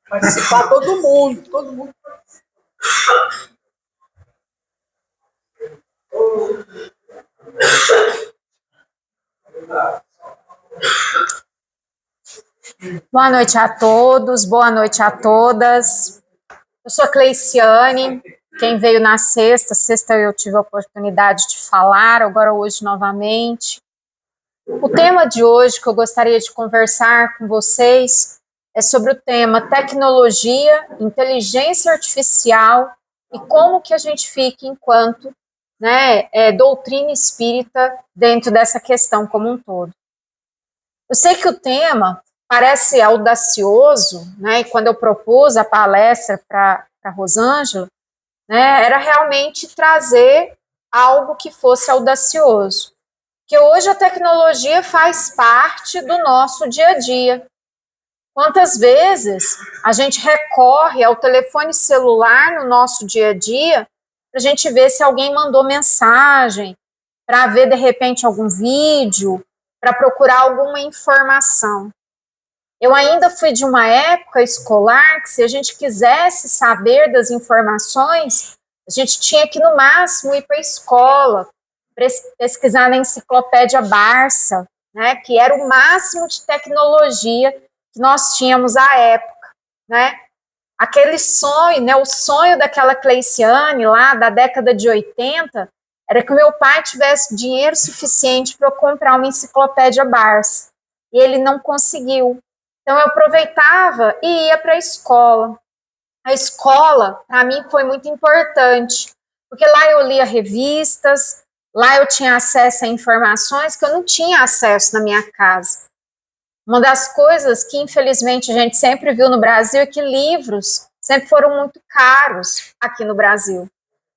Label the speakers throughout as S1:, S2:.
S1: Participar todo mundo.
S2: Boa noite a todos, boa noite a todas. Eu sou a Cleiciane, quem veio na sexta eu tive a oportunidade de falar, agora hoje novamente. O tema de hoje que eu gostaria de conversar com vocês é sobre o tema tecnologia, inteligência artificial e como que a gente fica enquanto doutrina espírita dentro dessa questão como um todo. Eu sei que o tema parece audacioso, né? E quando eu propus a palestra para Rosângela, né, era realmente trazer algo que fosse audacioso. Que hoje a tecnologia faz parte do nosso dia a dia. Quantas vezes a gente recorre ao telefone celular no nosso dia a dia para a gente ver se alguém mandou mensagem, para ver de repente algum vídeo, para procurar alguma informação. Eu ainda fui de uma época escolar que se a gente quisesse saber das informações, a gente tinha que no máximo ir para a escola, pesquisar na enciclopédia Barça, né, que era o máximo de tecnologia que nós tínhamos à época, né? Aquele sonho, né, o sonho daquela Cleiciane lá da década de 80 era que o meu pai tivesse dinheiro suficiente para eu comprar uma enciclopédia Barça. E ele não conseguiu. Então eu aproveitava e ia para a escola. A escola, para mim, foi muito importante, porque lá eu lia revistas, lá eu tinha acesso a informações que eu não tinha acesso na minha casa. Uma das coisas que, infelizmente, a gente sempre viu no Brasil é que livros sempre foram muito caros aqui no Brasil.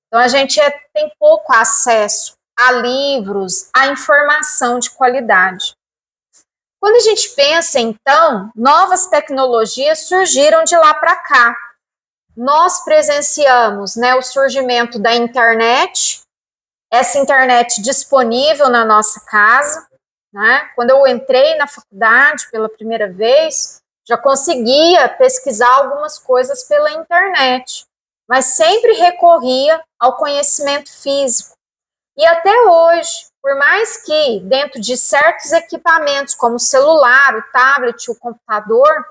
S2: Então, a gente tem pouco acesso a livros, a informação de qualidade. Quando a gente pensa, então, novas tecnologias surgiram de lá para cá. Nós presenciamos, né, o surgimento da internet, essa internet disponível na nossa casa, né? Quando eu entrei na faculdade pela primeira vez, já conseguia pesquisar algumas coisas pela internet, mas sempre recorria ao conhecimento físico. E até hoje, por mais que dentro de certos equipamentos, como o celular, o tablet, o computador,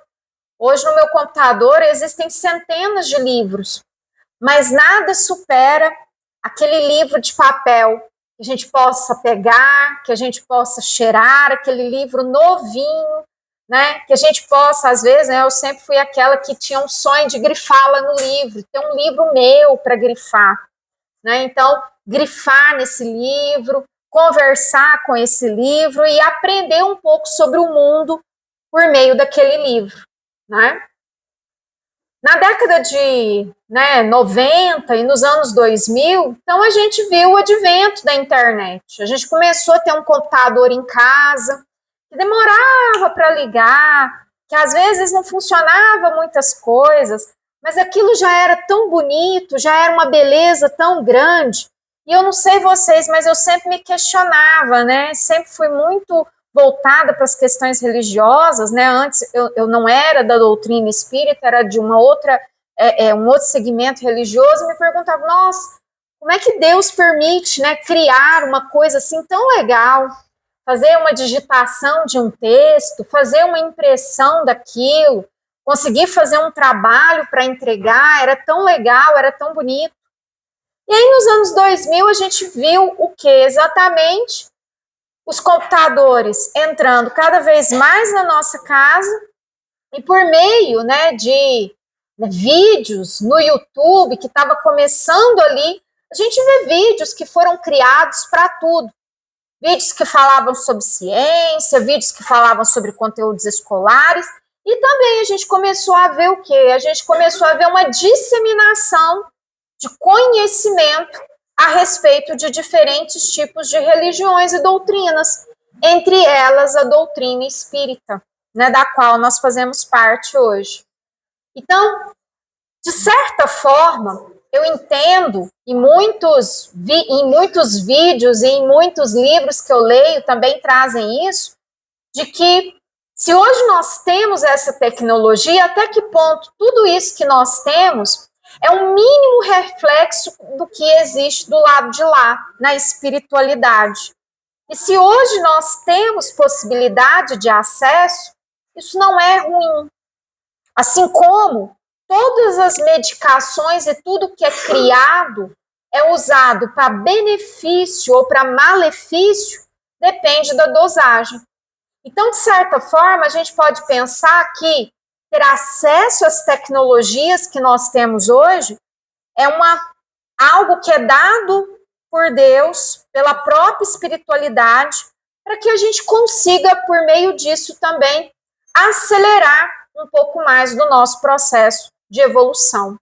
S2: hoje no meu computador existem centenas de livros, mas nada supera aquele livro de papel que a gente possa pegar, que a gente possa cheirar, aquele livro novinho, né? Que a gente possa, às vezes, né, eu sempre fui aquela que tinha um sonho de grifar lá no livro, ter um livro meu para grifar, né? Então, grifar nesse livro, conversar com esse livro e aprender um pouco sobre o mundo por meio daquele livro, né? Na década de 90 e nos anos 2000, então a gente viu o advento da internet. A gente começou a ter um computador em casa, que demorava para ligar, que às vezes não funcionava muitas coisas, mas aquilo já era tão bonito, já era uma beleza tão grande. E eu não sei vocês, mas eu sempre me questionava, né? Sempre fui muito voltada para as questões religiosas, né? Antes eu não era da doutrina espírita, era de uma outra, um outro segmento religioso, e me perguntava, nossa, como é que Deus permite, né, criar uma coisa assim tão legal, fazer uma digitação de um texto, fazer uma impressão daquilo, conseguir fazer um trabalho para entregar, era tão legal, era tão bonito. E aí nos anos 2000 a gente viu o que exatamente? Os computadores entrando cada vez mais na nossa casa e por meio, né, de vídeos no YouTube que estava começando ali, a gente vê vídeos que foram criados para tudo. Vídeos que falavam sobre ciência, vídeos que falavam sobre conteúdos escolares e também a gente começou a ver o quê? A gente começou a ver uma disseminação de conhecimento a respeito de diferentes tipos de religiões e doutrinas, entre elas a doutrina espírita, né, da qual nós fazemos parte hoje. Então, de certa forma, eu entendo, em muitos vídeos e em muitos livros que eu leio também trazem isso, de que Se hoje nós temos essa tecnologia, até que ponto tudo isso que nós temos é um mínimo reflexo do que existe do lado de lá, na espiritualidade. E se hoje nós temos possibilidade de acesso, isso não é ruim. Assim como todas as medicações e tudo que é criado é usado para benefício ou para malefício, depende da dosagem. Então, de certa forma, a gente pode pensar que ter acesso às tecnologias que nós temos hoje é algo que é dado por Deus, pela própria espiritualidade, para que a gente consiga, por meio disso também, acelerar um pouco mais do nosso processo de evolução.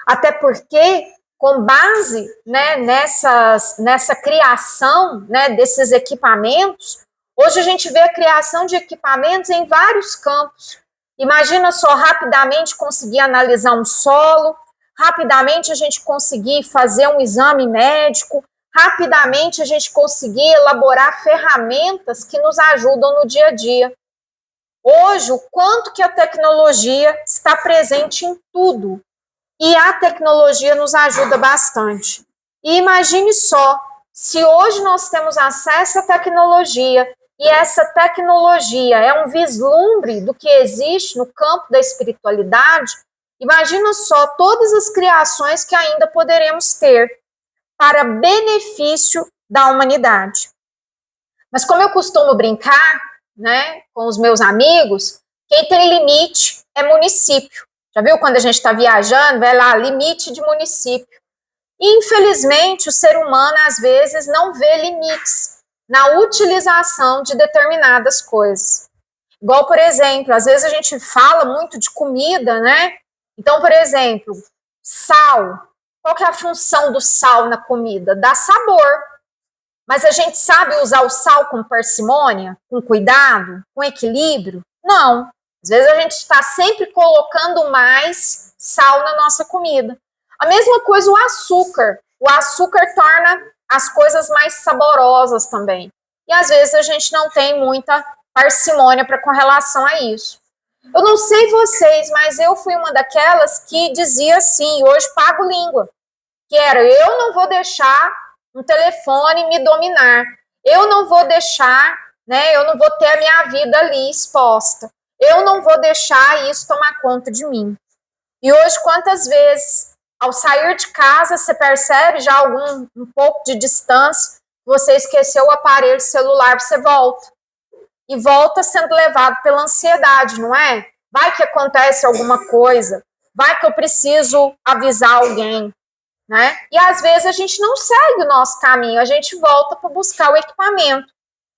S2: Até porque, com base, né, nessa criação, né, desses equipamentos, hoje a gente vê a criação de equipamentos em vários campos. Imagina só, rapidamente conseguir analisar um solo, rapidamente a gente conseguir fazer um exame médico, rapidamente a gente conseguir elaborar ferramentas que nos ajudam no dia a dia. Hoje, o quanto que a tecnologia está presente em tudo. E a tecnologia nos ajuda bastante. E imagine só, se hoje nós temos acesso à tecnologia, e essa tecnologia é um vislumbre do que existe no campo da espiritualidade, imagina só todas as criações que ainda poderemos ter para benefício da humanidade. Mas como eu costumo brincar, né, com os meus amigos, quem tem limite é município. Já viu quando a gente está viajando, vai lá, limite de município. E, infelizmente, o ser humano, às vezes, não vê limites na utilização de determinadas coisas. Igual, por exemplo, às vezes a gente fala muito de comida, né? Então, por exemplo, sal. Qual que é a função do sal na comida? Dá sabor. Mas a gente sabe usar o sal com parcimônia, com cuidado, com equilíbrio? Não. Às vezes a gente está sempre colocando mais sal na nossa comida. A mesma coisa o açúcar. O açúcar torna as coisas mais saborosas também. E às vezes a gente não tem muita parcimônia com relação a isso. Eu não sei vocês, mas eu fui uma daquelas que dizia assim, hoje pago língua. Que era, eu não vou deixar um telefone me dominar. Eu não vou deixar, né? Eu não vou ter a minha vida ali exposta. Eu não vou deixar isso tomar conta de mim. E hoje, quantas vezes, ao sair de casa, você percebe já um pouco de distância, você esqueceu o aparelho celular, você volta. E volta sendo levado pela ansiedade, não é? Vai que acontece alguma coisa, vai que eu preciso avisar alguém, né? E às vezes a gente não segue o nosso caminho, a gente volta para buscar o equipamento.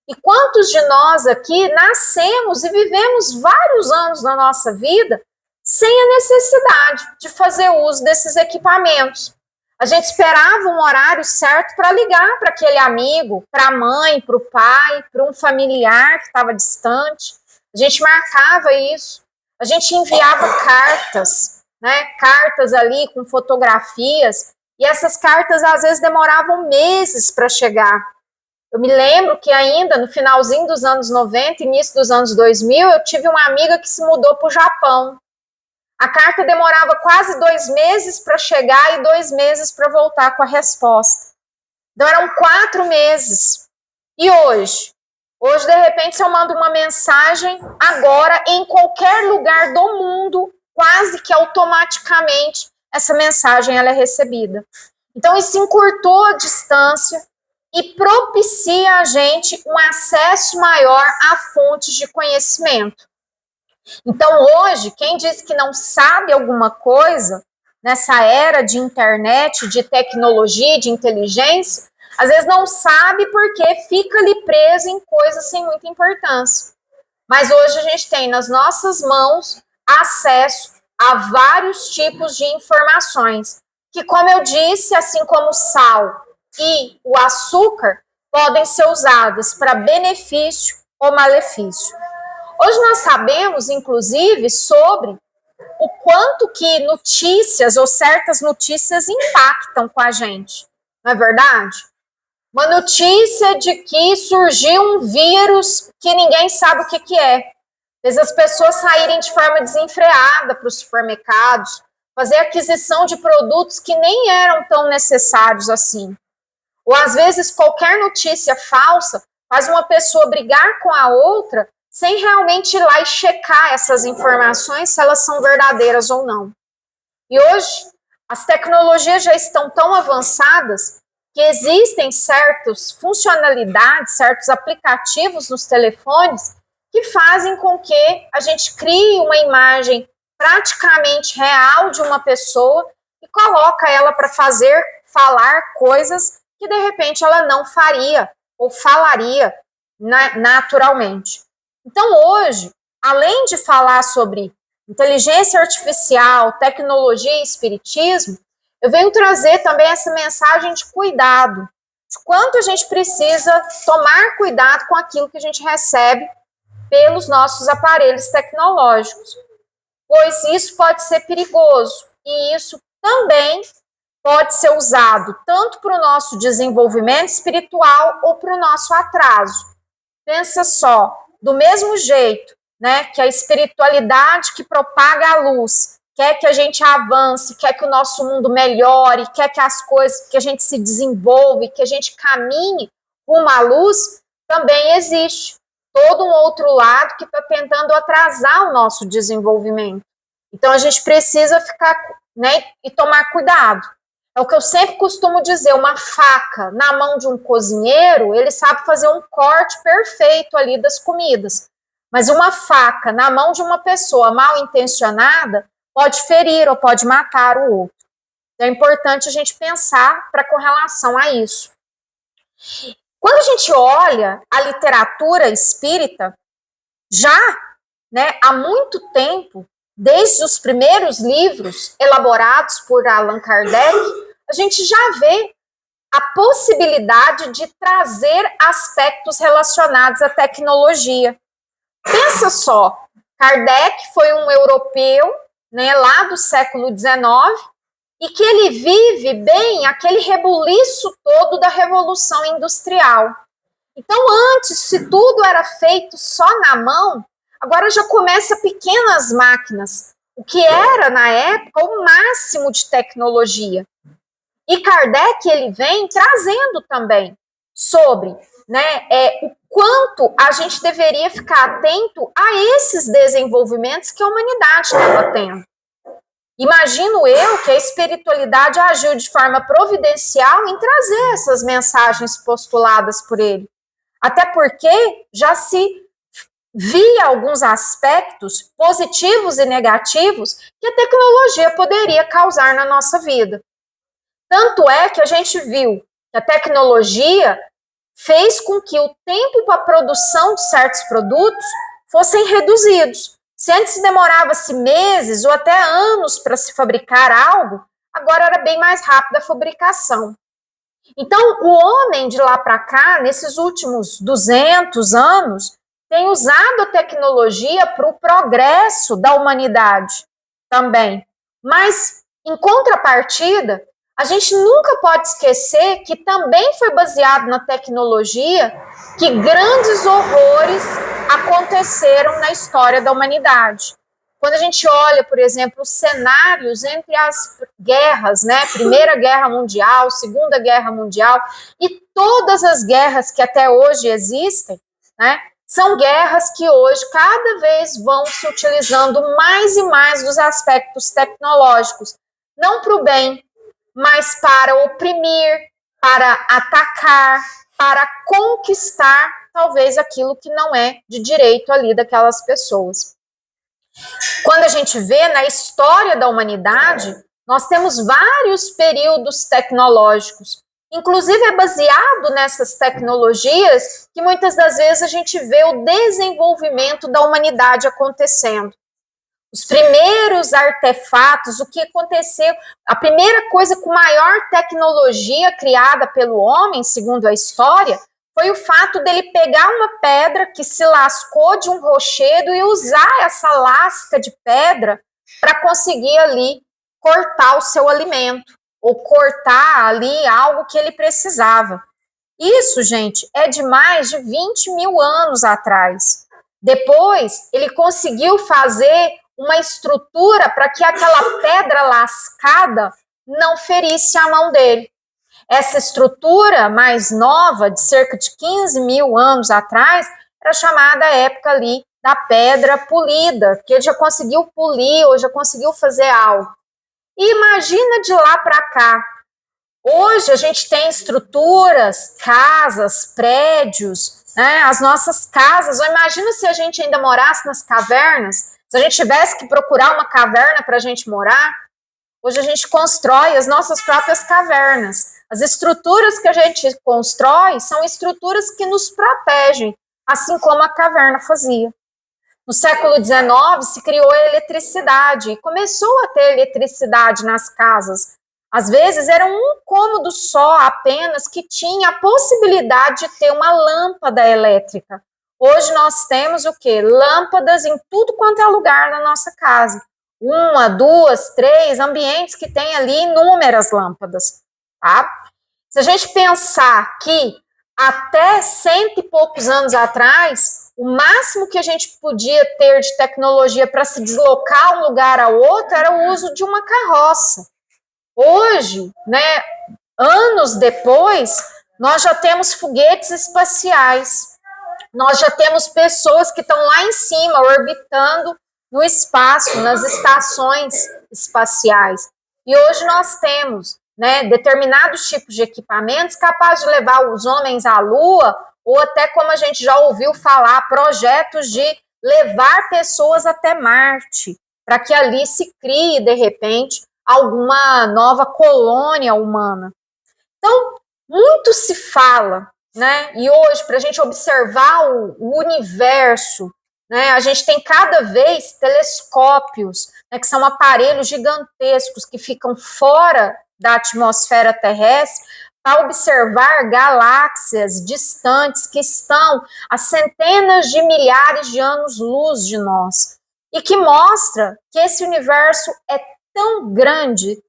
S2: E quantos de nós aqui nascemos e vivemos vários anos na nossa vida sem a necessidade de fazer uso desses equipamentos? A gente esperava um horário certo para ligar para aquele amigo, para a mãe, para o pai, para um familiar que estava distante. A gente marcava isso. A gente enviava cartas, né? Cartas ali com fotografias. E essas cartas às vezes demoravam meses para chegar. Eu me lembro que ainda no finalzinho dos anos 90, início dos anos 2000, eu tive uma amiga que se mudou para o Japão. A carta demorava quase 2 meses para chegar e 2 meses para voltar com a resposta. Então eram 4 meses. E hoje? Hoje, de repente, se eu mando uma mensagem agora, em qualquer lugar do mundo, quase que automaticamente, essa mensagem ela é recebida. Então isso encurtou a distância e propicia a gente um acesso maior a fontes de conhecimento. Então hoje, quem diz que não sabe alguma coisa, nessa era de internet, de tecnologia, de inteligência, às vezes não sabe porque fica ali preso em coisas sem muita importância. Mas hoje a gente tem nas nossas mãos acesso a vários tipos de informações, que, como eu disse, assim como o sal e o açúcar, podem ser usadas para benefício ou malefício. Hoje nós sabemos, inclusive, sobre o quanto que notícias ou certas notícias impactam com a gente, não é verdade? Uma notícia de que surgiu um vírus que ninguém sabe o que é. fez as pessoas saírem de forma desenfreada para os supermercados, fazer aquisição de produtos que nem eram tão necessários assim. Ou às vezes qualquer notícia falsa faz uma pessoa brigar com a outra sem realmente ir lá e checar essas informações, se elas são verdadeiras ou não. E hoje, as tecnologias já estão tão avançadas que existem certas funcionalidades, certos aplicativos nos telefones que fazem com que a gente crie uma imagem praticamente real de uma pessoa e coloca ela para falar coisas que de repente ela não faria ou falaria naturalmente. Então hoje, além de falar sobre inteligência artificial, tecnologia e espiritismo, eu venho trazer também essa mensagem de cuidado, de quanto a gente precisa tomar cuidado com aquilo que a gente recebe pelos nossos aparelhos tecnológicos, pois isso pode ser perigoso e isso também pode ser usado tanto para o nosso desenvolvimento espiritual ou para o nosso atraso. Pensa só, do mesmo jeito, né, que a espiritualidade que propaga a luz quer que a gente avance, quer que o nosso mundo melhore, quer que as coisas, que a gente se desenvolva, que a gente caminhe rumo à luz, também existe todo um outro lado que está tentando atrasar o nosso desenvolvimento. Então a gente precisa ficar, né, e tomar cuidado. É o que eu sempre costumo dizer, uma faca na mão de um cozinheiro, ele sabe fazer um corte perfeito ali das comidas. Mas uma faca na mão de uma pessoa mal intencionada pode ferir ou pode matar o outro. É importante a gente pensar com relação a isso. Quando a gente olha a literatura espírita, já, né, há muito tempo, desde os primeiros livros elaborados por Allan Kardec, a gente já vê a possibilidade de trazer aspectos relacionados à tecnologia. Pensa só, Kardec foi um europeu, né, lá do século XIX, e que ele vive bem aquele rebuliço todo da Revolução Industrial. Então, antes, se tudo era feito só na mão, agora já começa pequenas máquinas, o que era, na época, o máximo de tecnologia. E Kardec, ele vem trazendo também sobre, né, o quanto a gente deveria ficar atento a esses desenvolvimentos que a humanidade estava tendo. Imagino eu que a espiritualidade agiu de forma providencial em trazer essas mensagens postuladas por ele. Até porque já se via alguns aspectos positivos e negativos que a tecnologia poderia causar na nossa vida. Tanto é que a gente viu que a tecnologia fez com que o tempo para a produção de certos produtos fossem reduzidos. Se antes demorava-se meses ou até anos para se fabricar algo, agora era bem mais rápida a fabricação. Então, o homem de lá para cá, nesses últimos 200 anos, tem usado a tecnologia para o progresso da humanidade também. Mas, em contrapartida, a gente nunca pode esquecer que também foi baseado na tecnologia que grandes horrores aconteceram na história da humanidade. Quando a gente olha, por exemplo, os cenários entre as guerras, né, Primeira Guerra Mundial, Segunda Guerra Mundial, e todas as guerras que até hoje existem, né, são guerras que hoje cada vez vão se utilizando mais e mais dos aspectos tecnológicos, não para o bem, mas para oprimir, para atacar, para conquistar talvez aquilo que não é de direito ali daquelas pessoas. Quando a gente vê na história da humanidade, nós temos vários períodos tecnológicos. Inclusive é baseado nessas tecnologias que muitas das vezes a gente vê o desenvolvimento da humanidade acontecendo. Os primeiros artefatos, o que aconteceu, a primeira coisa com maior tecnologia criada pelo homem, segundo a história, foi o fato dele pegar uma pedra que se lascou de um rochedo e usar essa lasca de pedra para conseguir ali cortar o seu alimento, ou cortar ali algo que ele precisava. Isso, gente, é de mais de 20 mil anos atrás. Depois, ele conseguiu fazer uma estrutura para que aquela pedra lascada não ferisse a mão dele. Essa estrutura mais nova, de cerca de 15 mil anos atrás, era chamada a época ali da pedra polida, que ele já conseguiu polir, ou já conseguiu fazer algo. E imagina de lá para cá. Hoje a gente tem estruturas, casas, prédios, né? As nossas casas. Ou imagina se a gente ainda morasse nas cavernas, se a gente tivesse que procurar uma caverna para a gente morar. Hoje a gente constrói as nossas próprias cavernas. As estruturas que a gente constrói são estruturas que nos protegem, assim como a caverna fazia. No século XIX se criou a eletricidade e começou a ter eletricidade nas casas. Às vezes era um cômodo só apenas que tinha a possibilidade de ter uma lâmpada elétrica. Hoje nós temos o quê? Lâmpadas em tudo quanto é lugar na nossa casa. 1, 2, 3 ambientes que tem ali inúmeras lâmpadas, tá? Se a gente pensar que até 100 e poucos anos atrás, o máximo que a gente podia ter de tecnologia para se deslocar de um lugar a outro era o uso de uma carroça. Hoje, né, anos depois, nós já temos foguetes espaciais, nós já temos pessoas que estão lá em cima, orbitando no espaço, nas estações espaciais. E hoje nós temos, né, determinados tipos de equipamentos capazes de levar os homens à Lua, ou até, como a gente já ouviu falar, projetos de levar pessoas até Marte, para que ali se crie, de repente, alguma nova colônia humana. Então, muito se fala, né? E hoje, para a gente observar o universo, né, a gente tem cada vez telescópios, né, que são aparelhos gigantescos que ficam fora da atmosfera terrestre para observar galáxias distantes que estão a centenas de milhares de anos-luz de nós e que mostra que esse universo é tão grande,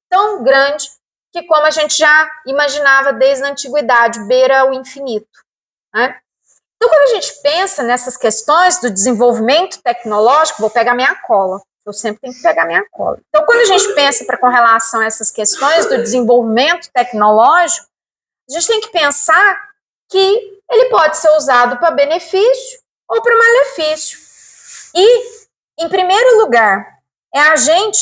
S2: que como a gente já imaginava desde a antiguidade, beira o infinito, né? Então, quando a gente pensa nessas questões do desenvolvimento tecnológico, vou pegar minha cola, eu sempre tenho que pegar minha cola. Então, quando a gente pensa com relação a essas questões do desenvolvimento tecnológico, a gente tem que pensar que ele pode ser usado para benefício ou para malefício. E, em primeiro lugar,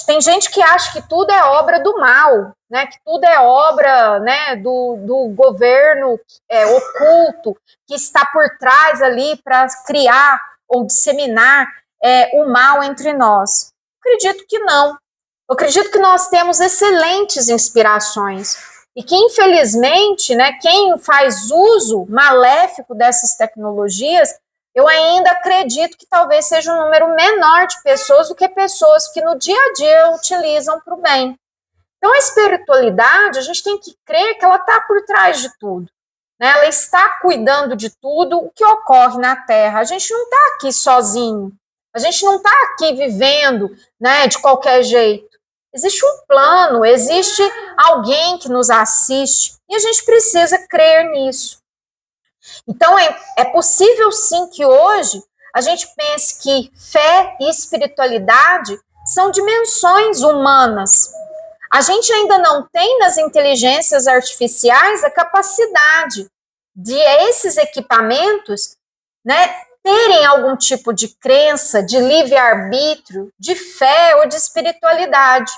S2: tem gente que acha que tudo é obra do mal, né, que tudo é obra, né, do governo oculto, que está por trás ali para criar ou disseminar o mal entre nós. Acredito que não. Eu acredito que nós temos excelentes inspirações e que, infelizmente, né, quem faz uso maléfico dessas tecnologias, eu ainda acredito que talvez seja um número menor de pessoas do que pessoas que no dia a dia utilizam para o bem. Então, a espiritualidade, a gente tem que crer que ela está por trás de tudo, né? Ela está cuidando de tudo o que ocorre na Terra. A gente não está aqui sozinho, a gente não está aqui vivendo, né, de qualquer jeito. Existe um plano, existe alguém que nos assiste e a gente precisa crer nisso. Então, é possível sim que hoje a gente pense que fé e espiritualidade são dimensões humanas. A gente ainda não tem nas inteligências artificiais a capacidade de esses equipamentos, né, terem algum tipo de crença, de livre-arbítrio, de fé ou de espiritualidade.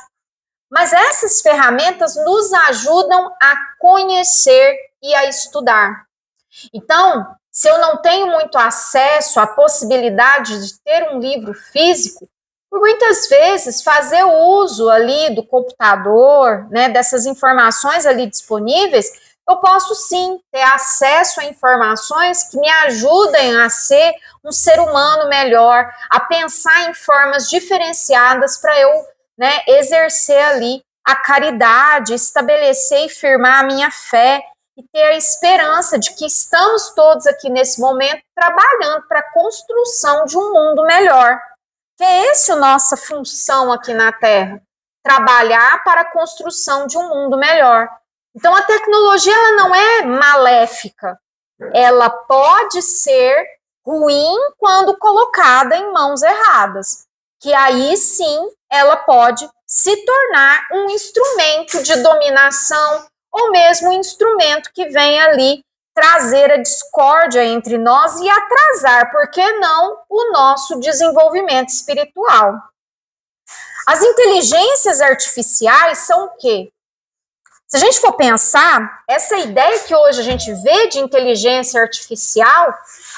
S2: Mas essas ferramentas nos ajudam a conhecer e a estudar. Então, se eu não tenho muito acesso à possibilidade de ter um livro físico, por muitas vezes fazer uso ali do computador, né, dessas informações ali disponíveis, eu posso sim ter acesso a informações que me ajudem a ser um ser humano melhor, a pensar em formas diferenciadas para eu, né, exercer ali a caridade, estabelecer e firmar a minha fé e ter a esperança de que estamos todos aqui nesse momento trabalhando para a construção de um mundo melhor. Que é essa a nossa função aqui na Terra, trabalhar para a construção de um mundo melhor. Então, a tecnologia ela não é maléfica, ela pode ser ruim quando colocada em mãos erradas, que aí sim ela pode se tornar um instrumento de dominação ou mesmo um instrumento que vem ali trazer a discórdia entre nós e atrasar, por que não, o nosso desenvolvimento espiritual. As inteligências artificiais são o quê? Se a gente for pensar, essa ideia que hoje a gente vê de inteligência artificial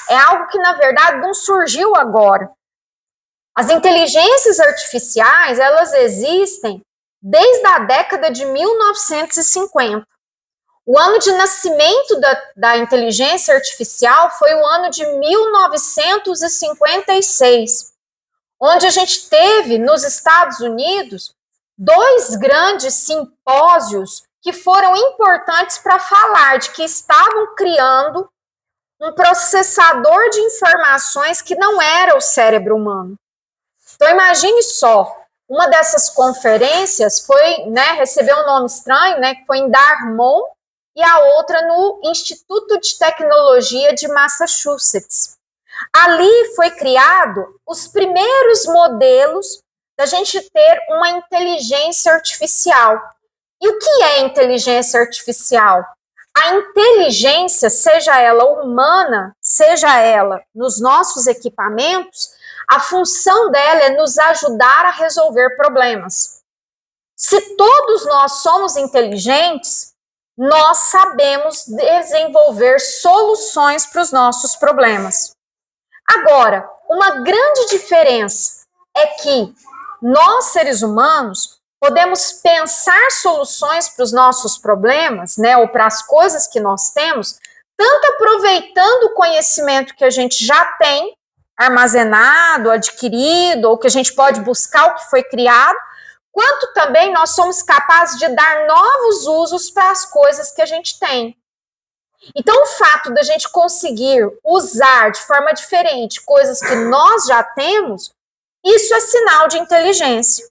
S2: é algo que, na verdade, não surgiu agora. As inteligências artificiais, elas existem desde a década de 1950. O ano de nascimento da inteligência artificial foi o ano de 1956, onde a gente teve, nos Estados Unidos, 2 grandes simpósios que foram importantes para falar de que estavam criando um processador de informações que não era o cérebro humano. Então, imagine só, uma dessas conferências foi, recebeu um nome estranho, que foi em Dartmouth, e a outra no Instituto de Tecnologia de Massachusetts. Ali foi criado os primeiros modelos da gente ter uma inteligência artificial. E o que é inteligência artificial? A inteligência, seja ela humana, seja ela nos nossos equipamentos, a função dela é nos ajudar a resolver problemas. Se todos nós somos inteligentes, nós sabemos desenvolver soluções para os nossos problemas. Agora, uma grande diferença é que nós, seres humanos, podemos pensar soluções para os nossos problemas, ou para as coisas que nós temos, tanto aproveitando o conhecimento que a gente já tem, armazenado, adquirido, ou que a gente pode buscar o que foi criado, quanto também nós somos capazes de dar novos usos para as coisas que a gente tem. Então, o fato da gente conseguir usar de forma diferente coisas que nós já temos, isso é sinal de inteligência.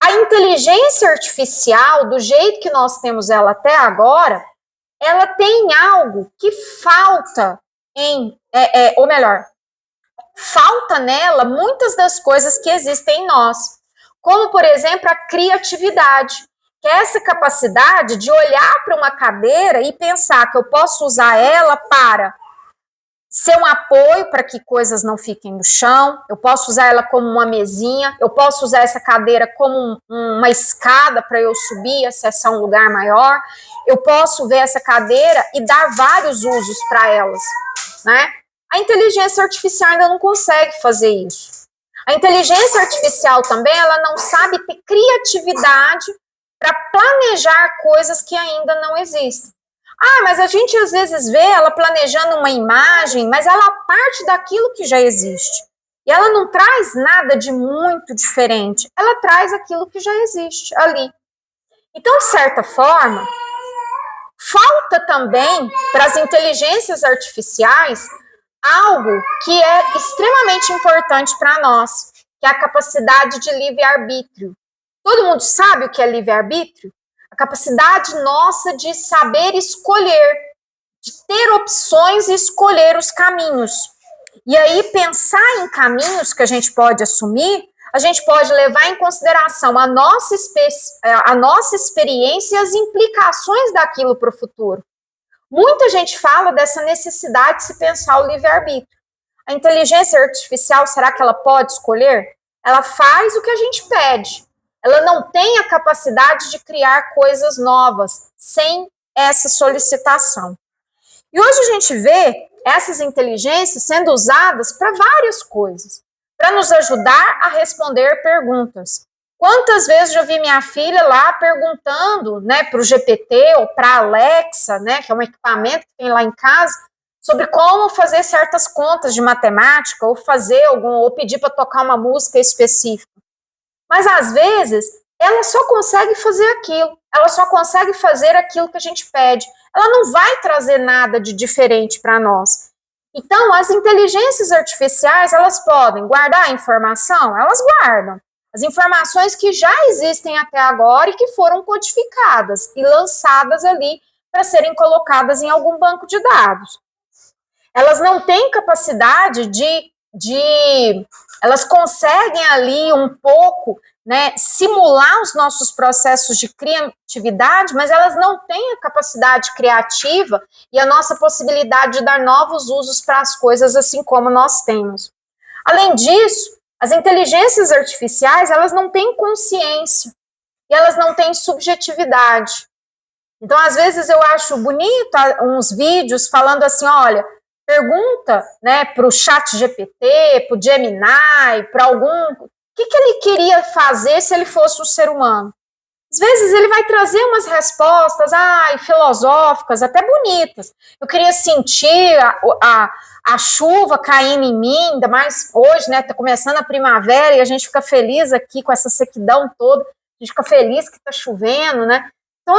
S2: A inteligência artificial, do jeito que nós temos ela até agora, ela tem algo que falta falta nela muitas das coisas que existem em nós. Como, por exemplo, a criatividade, que é essa capacidade de olhar para uma cadeira e pensar que eu posso usar ela para ser um apoio para que coisas não fiquem no chão, eu posso usar ela como uma mesinha, eu posso usar essa cadeira como uma escada para eu subir e acessar um lugar maior, eu posso ver essa cadeira e dar vários usos para elas, A inteligência artificial ainda não consegue fazer isso. A inteligência artificial também, ela não sabe ter criatividade para planejar coisas que ainda não existem. Mas a gente às vezes vê ela planejando uma imagem, mas ela parte daquilo que já existe. E ela não traz nada de muito diferente, ela traz aquilo que já existe ali. Então, de certa forma, falta também para as inteligências artificiais algo que é extremamente importante para nós, que é a capacidade de livre-arbítrio. Todo mundo sabe o que é livre-arbítrio? A capacidade nossa de saber escolher, de ter opções e escolher os caminhos. E aí, pensar em caminhos que a gente pode assumir, a gente pode levar em consideração a nossa experiência e as implicações daquilo para o futuro. Muita gente fala dessa necessidade de se pensar o livre-arbítrio. A inteligência artificial, será que ela pode escolher? Ela faz o que a gente pede. Ela não tem a capacidade de criar coisas novas sem essa solicitação. E hoje a gente vê essas inteligências sendo usadas para várias coisas, para nos ajudar a responder perguntas. Quantas vezes já vi minha filha lá perguntando, para o GPT ou para a Alexa, que é um equipamento que tem lá em casa, sobre como fazer certas contas de matemática ou pedir para tocar uma música específica. Mas, às vezes, ela só consegue fazer aquilo. Ela só consegue fazer aquilo que a gente pede. Ela não vai trazer nada de diferente para nós. Então, as inteligências artificiais, elas podem guardar a informação? Elas guardam. As informações que já existem até agora e que foram codificadas e lançadas ali para serem colocadas em algum banco de dados. Elas não têm capacidade elas conseguem ali um pouco, né, simular os nossos processos de criatividade, mas elas não têm a capacidade criativa e a nossa possibilidade de dar novos usos para as coisas, assim como nós temos. Além disso, as inteligências artificiais, elas não têm consciência e elas não têm subjetividade. Então, às vezes, eu acho bonito uns vídeos falando assim, olha, pergunta, né, para o ChatGPT, para o Gemini, para algum... O que ele queria fazer se ele fosse um ser humano? Às vezes ele vai trazer umas respostas, filosóficas, até bonitas. Eu queria sentir a chuva caindo em mim, ainda mais hoje, né, tá começando a primavera e a gente fica feliz aqui com essa sequidão toda, a gente fica feliz que tá chovendo, né? Então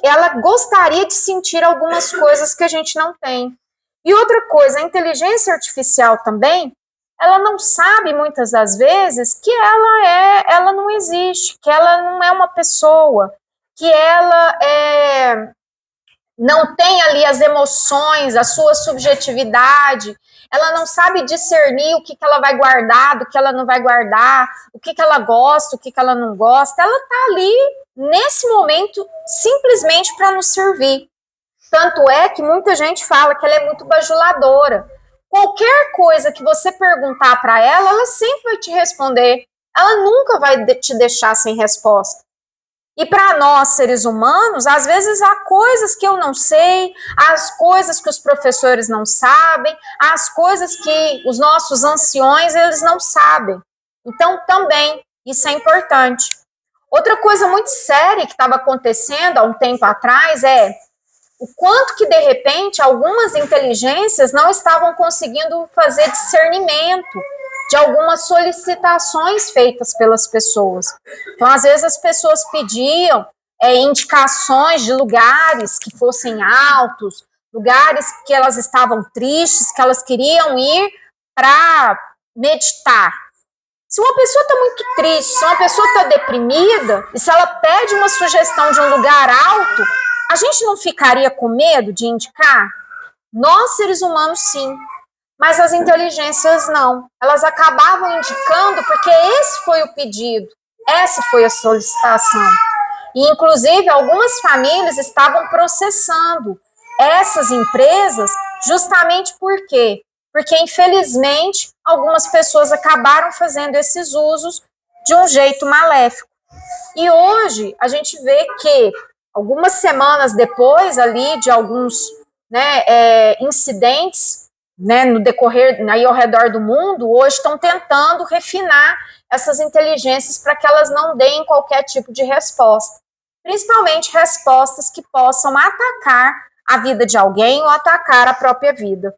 S2: ela gostaria de sentir algumas coisas que a gente não tem. E outra coisa, a inteligência artificial também, ela não sabe muitas das vezes que ela não existe, que ela não é uma pessoa, que ela não tem ali as emoções, a sua subjetividade, ela não sabe discernir o que ela vai guardar, do que ela não vai guardar, o que ela gosta, o que ela não gosta, ela está ali nesse momento simplesmente para nos servir. Tanto é que muita gente fala que ela é muito bajuladora. Qualquer coisa que você perguntar para ela sempre vai te responder. Ela nunca vai te deixar sem resposta. E para nós, seres humanos, às vezes há coisas que eu não sei, as coisas que os professores não sabem, as coisas que os nossos anciões eles não sabem. Então, também, isso é importante. Outra coisa muito séria que estava acontecendo há um tempo atrás é o quanto que, de repente, algumas inteligências não estavam conseguindo fazer discernimento de algumas solicitações feitas pelas pessoas. Então, às vezes, as pessoas pediam indicações de lugares que fossem altos, lugares que elas estavam tristes, que elas queriam ir para meditar. Se uma pessoa está muito triste, se uma pessoa está deprimida, e se ela pede uma sugestão de um lugar alto, a gente não ficaria com medo de indicar? Nós, seres humanos, sim. Mas as inteligências não. Elas acabavam indicando porque esse foi o pedido, essa foi a solicitação. E, inclusive, algumas famílias estavam processando essas empresas justamente por quê? Porque, infelizmente, algumas pessoas acabaram fazendo esses usos de um jeito maléfico. E hoje a gente vê que, algumas semanas depois ali de alguns incidentes, né, no decorrer, aí ao redor do mundo, hoje estão tentando refinar essas inteligências para que elas não deem qualquer tipo de resposta. Principalmente respostas que possam atacar a vida de alguém ou atacar a própria vida.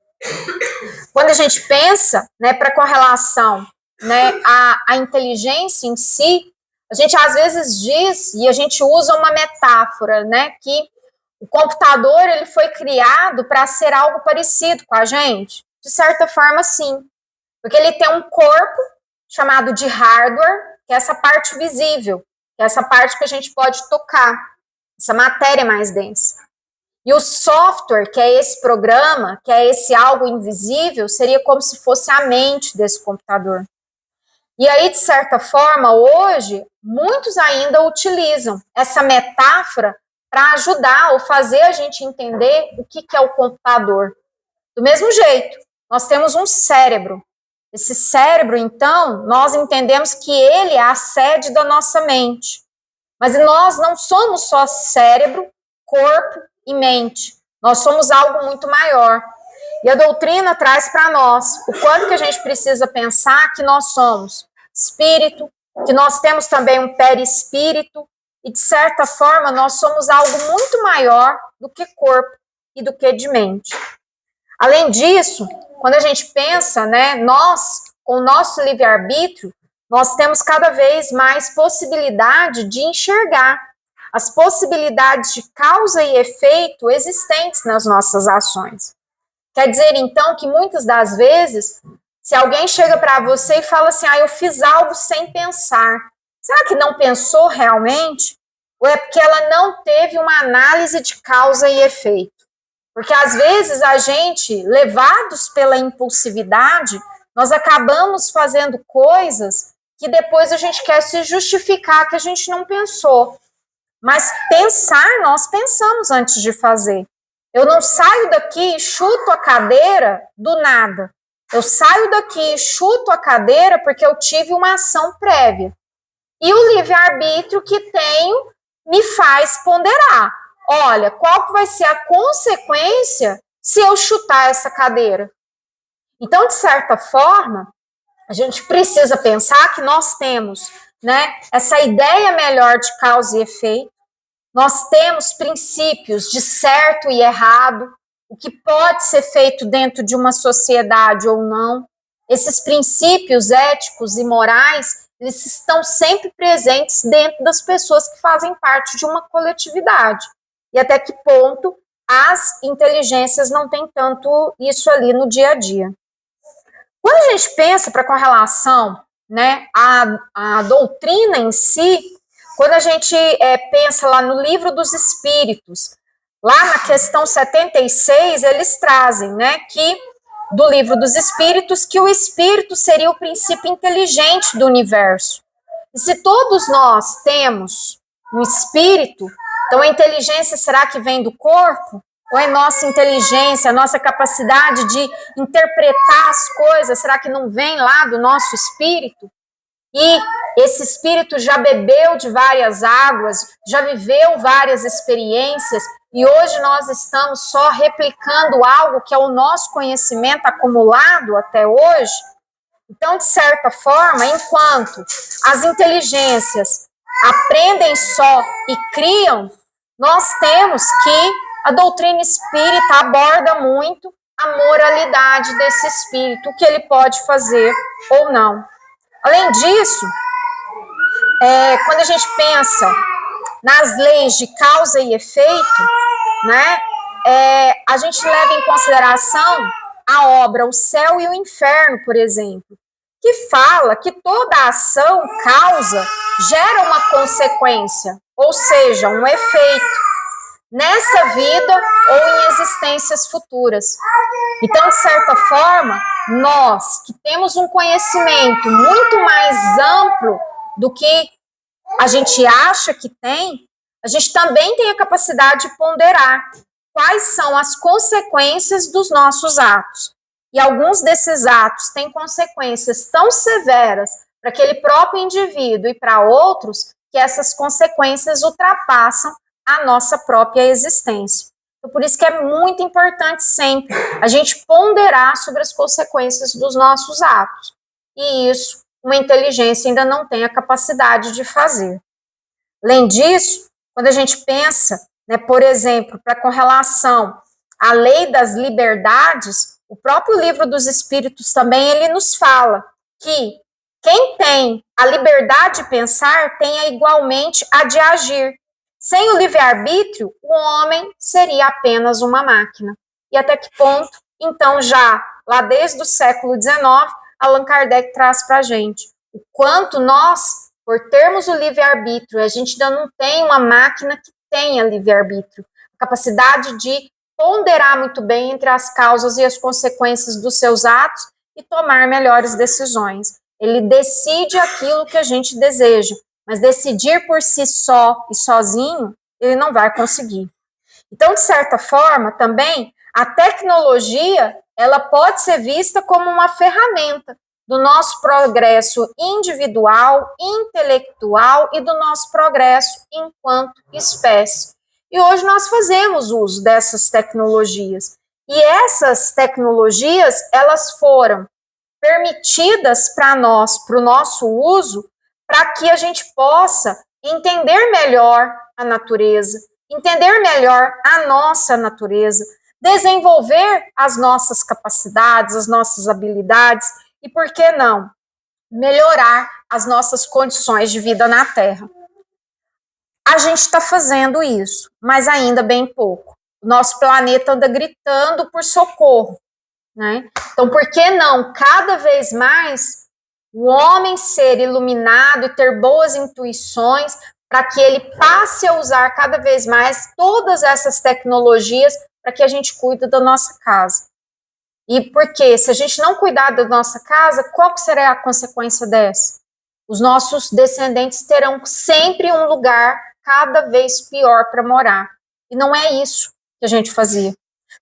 S2: Quando a gente pensa, né, com relação, né, à inteligência em si, a gente às vezes diz, e a gente usa uma metáfora, né, que o computador ele foi criado para ser algo parecido com a gente. De certa forma, sim. Porque ele tem um corpo chamado de hardware, que é essa parte visível, que é essa parte que a gente pode tocar, essa matéria mais densa. E o software, que é esse programa, que é esse algo invisível, seria como se fosse a mente desse computador. E aí, de certa forma, hoje, muitos ainda utilizam essa metáfora para ajudar ou fazer a gente entender o que é o computador. Do mesmo jeito, nós temos um cérebro. Esse cérebro, então, nós entendemos que ele é a sede da nossa mente. Mas nós não somos só cérebro, corpo e mente. Nós somos algo muito maior. E a doutrina traz para nós o quanto que a gente precisa pensar que nós somos espírito, que nós temos também um perispírito, e de certa forma nós somos algo muito maior do que corpo e do que de mente. Além disso, quando a gente pensa, né, nós, com o nosso livre-arbítrio, nós temos cada vez mais possibilidade de enxergar as possibilidades de causa e efeito existentes nas nossas ações. Quer dizer, então, que muitas das vezes, se alguém chega para você e fala assim, eu fiz algo sem pensar, será que não pensou realmente? Ou é porque ela não teve uma análise de causa e efeito? Porque às vezes a gente, levados pela impulsividade, nós acabamos fazendo coisas que depois a gente quer se justificar que a gente não pensou. Mas pensar, nós pensamos antes de fazer. Eu não saio daqui e chuto a cadeira do nada. Eu saio daqui e chuto a cadeira porque eu tive uma ação prévia. E o livre-arbítrio que tenho me faz ponderar. Olha, qual que vai ser a consequência se eu chutar essa cadeira? Então, de certa forma, a gente precisa pensar que nós temos, né, essa ideia melhor de causa e efeito, nós temos princípios de certo e errado, o que pode ser feito dentro de uma sociedade ou não. Esses princípios éticos e morais, eles estão sempre presentes dentro das pessoas que fazem parte de uma coletividade. E até que ponto as inteligências não têm tanto isso ali no dia a dia. Quando a gente pensa para correlação, né, a doutrina em si, quando a gente pensa lá no Livro dos Espíritos, lá na questão 76, eles trazem, né, que do Livro dos Espíritos, que o espírito seria o princípio inteligente do universo. E se todos nós temos um espírito, então a inteligência será que vem do corpo? Ou é nossa inteligência, a nossa capacidade de interpretar as coisas, será que não vem lá do nosso espírito? E esse espírito já bebeu de várias águas, já viveu várias experiências, e hoje nós estamos só replicando algo que é o nosso conhecimento acumulado até hoje. Então, de certa forma, enquanto as inteligências aprendem só e criam, nós temos que a doutrina espírita aborda muito a moralidade desse espírito, o que ele pode fazer ou não. Além disso, quando a gente pensa nas leis de causa e efeito, né, a gente leva em consideração a obra O Céu e o Inferno, por exemplo, que fala que toda ação, causa, gera uma consequência, ou seja, um efeito, nessa vida ou em existências futuras. Então, de certa forma, nós que temos um conhecimento muito mais amplo do que a gente acha que tem, a gente também tem a capacidade de ponderar quais são as consequências dos nossos atos. E alguns desses atos têm consequências tão severas para aquele próprio indivíduo e para outros, que essas consequências ultrapassam a nossa própria existência. Então, por isso que é muito importante sempre a gente ponderar sobre as consequências dos nossos atos. E isso, uma inteligência ainda não tem a capacidade de fazer. Além disso, quando a gente pensa, né, por exemplo, com relação à lei das liberdades, o próprio Livro dos Espíritos também, ele nos fala que quem tem a liberdade de pensar tem igualmente a de agir. Sem o livre-arbítrio, o homem seria apenas uma máquina. E até que ponto, então, já lá desde o século XIX, Allan Kardec traz para a gente o quanto nós, por termos o livre-arbítrio, a gente ainda não tem uma máquina que tenha livre-arbítrio, a capacidade de ponderar muito bem entre as causas e as consequências dos seus atos e tomar melhores decisões. Ele decide aquilo que a gente deseja, mas decidir por si só e sozinho, ele não vai conseguir. Então, de certa forma, também, a tecnologia, ela pode ser vista como uma ferramenta do nosso progresso individual, intelectual e do nosso progresso enquanto espécie. E hoje nós fazemos uso dessas tecnologias. E essas tecnologias, elas foram permitidas para nós, para o nosso uso, para que a gente possa entender melhor a natureza, entender melhor a nossa natureza, desenvolver as nossas capacidades, as nossas habilidades e, por que não, melhorar as nossas condições de vida na Terra. A gente está fazendo isso, mas ainda bem pouco. O nosso planeta anda gritando por socorro, né? Então, por que não, cada vez mais, o homem ser iluminado e ter boas intuições para que ele passe a usar cada vez mais todas essas tecnologias para que a gente cuide da nossa casa. E porque se a gente não cuidar da nossa casa, qual que será a consequência dessa? Os nossos descendentes terão sempre um lugar cada vez pior para morar. E não é isso que a gente fazia.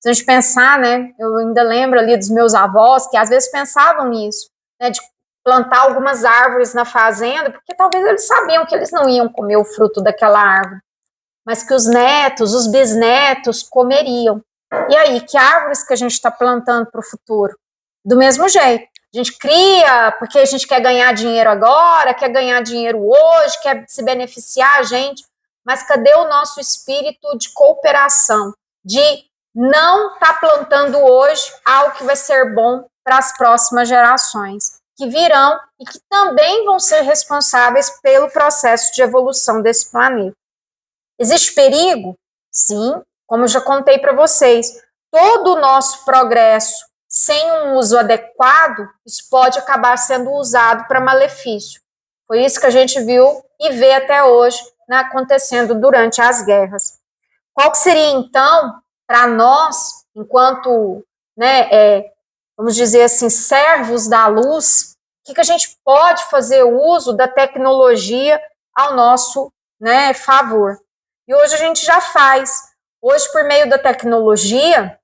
S2: Se a gente pensar, né, eu ainda lembro ali dos meus avós, que às vezes pensavam nisso, né, de plantar algumas árvores na fazenda, porque talvez eles sabiam que eles não iam comer o fruto daquela árvore, mas que os netos, os bisnetos comeriam. E aí, que árvores que a gente está plantando para o futuro? Do mesmo jeito. A gente cria porque a gente quer ganhar dinheiro agora, quer ganhar dinheiro hoje, quer se beneficiar a gente, mas cadê o nosso espírito de cooperação, de não estar plantando hoje algo que vai ser bom para as próximas gerações, que virão e que também vão ser responsáveis pelo processo de evolução desse planeta. Existe perigo? Sim, como eu já contei para vocês, todo o nosso progresso sem um uso adequado, isso pode acabar sendo usado para malefício. Foi isso que a gente viu e vê até hoje, né, acontecendo durante as guerras. Qual que seria, então, para nós, enquanto, né, vamos dizer assim, servos da luz, o que a gente pode fazer uso da tecnologia ao nosso, né, favor? E hoje a gente já faz. Hoje, por meio da tecnologia,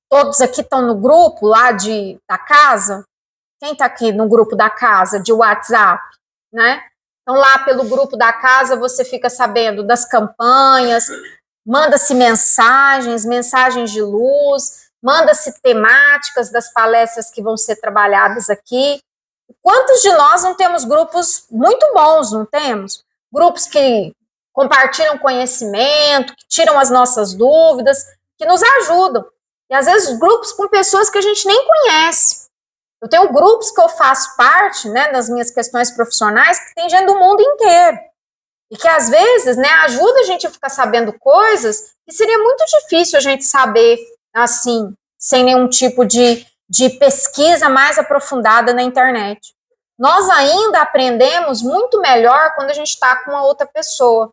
S2: todos aqui estão no grupo lá da casa. Quem está aqui no grupo da casa, de WhatsApp, né? Então, lá pelo grupo da casa, você fica sabendo das campanhas, manda-se mensagens de luz, manda-se temáticas das palestras que vão ser trabalhadas aqui. Quantos de nós não temos grupos muito bons, não temos? Grupos que compartilham conhecimento, que tiram as nossas dúvidas, que nos ajudam. E às vezes grupos com pessoas que a gente nem conhece. Eu tenho grupos que eu faço parte, né, das minhas questões profissionais, que tem gente do mundo inteiro. E que às vezes, né, ajuda a gente a ficar sabendo coisas que seria muito difícil a gente saber, assim, sem nenhum tipo de pesquisa mais aprofundada na internet. Nós ainda aprendemos muito melhor quando a gente está com uma outra pessoa.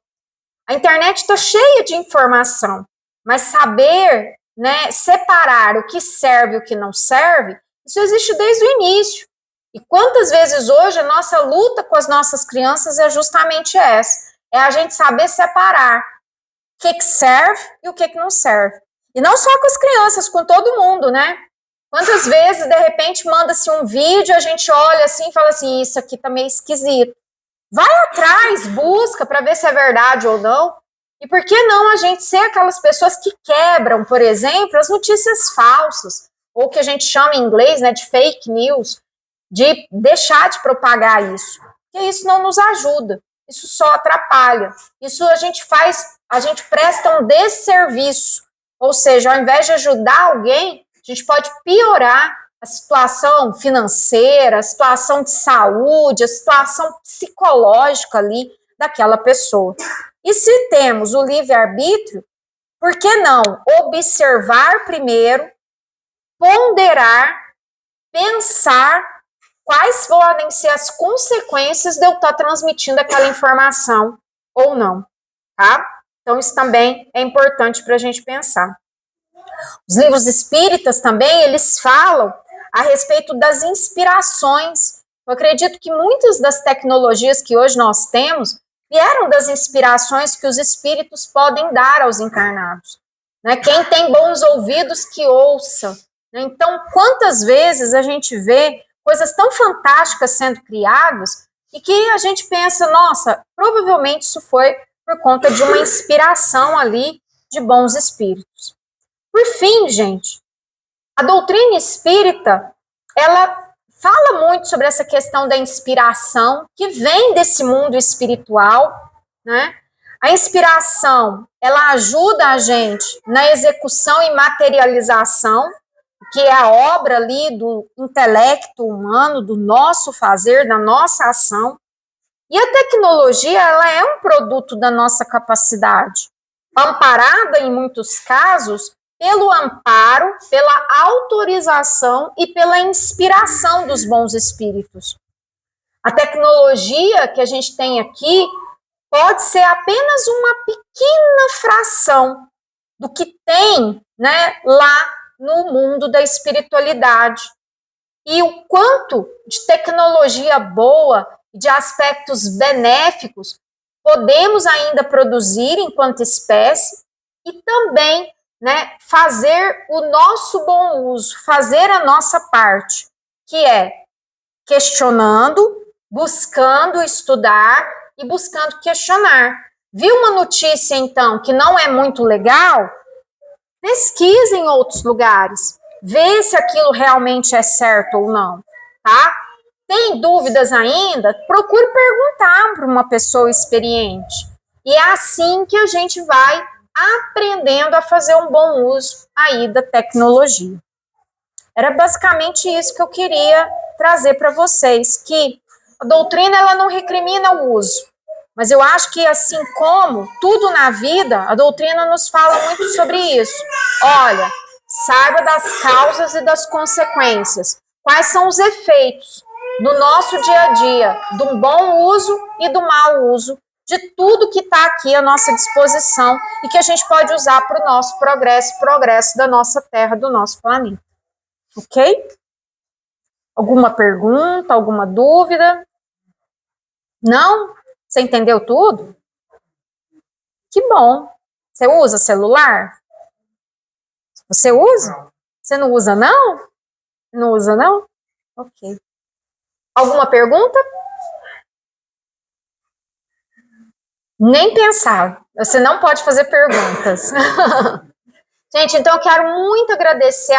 S2: A internet está cheia de informação, mas saber, né, separar o que serve e o que não serve, isso existe desde o início. E quantas vezes hoje a nossa luta com as nossas crianças é justamente essa, é a gente saber separar o que serve e o que não serve. E não só com as crianças, com todo mundo, né? Quantas vezes, de repente, manda-se um vídeo, a gente olha assim e fala assim, isso aqui tá meio esquisito. Vai atrás, busca para ver se é verdade ou não. E por que não a gente ser aquelas pessoas que quebram, por exemplo, as notícias falsas, ou que a gente chama em inglês, né, de fake news, de deixar de propagar isso. Porque isso não nos ajuda, isso só atrapalha. Isso a gente presta um desserviço. Ou seja, ao invés de ajudar alguém, a gente pode piorar a situação financeira, a situação de saúde, a situação psicológica ali daquela pessoa. E se temos o livre-arbítrio, por que não observar primeiro, ponderar, pensar quais podem ser as consequências de eu estar transmitindo aquela informação ou não, tá? Então isso também é importante para a gente pensar. Os livros espíritas também, eles falam a respeito das inspirações. Eu acredito que muitas das tecnologias que hoje nós temos vieram das inspirações que os espíritos podem dar aos encarnados. Né? Quem tem bons ouvidos que ouça. Né? Então, quantas vezes a gente vê coisas tão fantásticas sendo criadas e que a gente pensa, nossa, provavelmente isso foi por conta de uma inspiração ali de bons espíritos. Por fim, gente, a doutrina espírita, ela fala muito sobre essa questão da inspiração que vem desse mundo espiritual, né? A inspiração, ela ajuda a gente na execução e materialização, que é a obra ali do intelecto humano, do nosso fazer, da nossa ação. E a tecnologia, ela é um produto da nossa capacidade, amparada em muitos casos pelo amparo, pela autorização e pela inspiração dos bons espíritos. A tecnologia que a gente tem aqui pode ser apenas uma pequena fração do que tem, né, lá no mundo da espiritualidade. E o quanto de tecnologia boa, de aspectos benéficos, podemos ainda produzir enquanto espécie e também, né, fazer o nosso bom uso, fazer a nossa parte, que é questionando, buscando estudar e buscando questionar. Viu uma notícia, então, que não é muito legal? Pesquise em outros lugares, vê se aquilo realmente é certo ou não, tá? Tem dúvidas ainda? Procure perguntar para uma pessoa experiente. E é assim que a gente vai aprendendo a fazer um bom uso aí da tecnologia. Era basicamente isso que eu queria trazer para vocês, que a doutrina ela não recrimina o uso, mas eu acho que assim como tudo na vida, a doutrina nos fala muito sobre isso. Olha, saiba das causas e das consequências. Quais são os efeitos no nosso dia a dia do bom uso e do mau uso de tudo que está aqui à nossa disposição e que a gente pode usar para o nosso progresso da nossa Terra, do nosso planeta. Ok? Alguma pergunta, alguma dúvida? Não? Você entendeu tudo? Que bom. Você usa celular? Você usa? Você não usa, não? Não usa, não? Ok. Alguma pergunta? Nem pensar. Você não pode fazer perguntas. Gente, então eu quero muito agradecer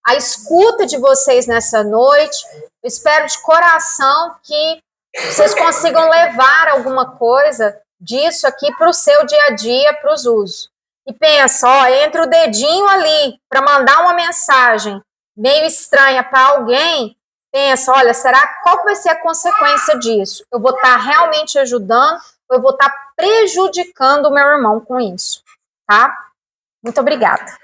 S2: a escuta de vocês nessa noite. Eu espero de coração que vocês consigam levar alguma coisa disso aqui para o seu dia a dia, para os usos. E pensa, ó, entra o dedinho ali para mandar uma mensagem meio estranha para alguém, pensa, olha, qual vai ser a consequência disso? Eu vou estar realmente ajudando ou eu vou estar prejudicando o meu irmão com isso, tá? Muito obrigada.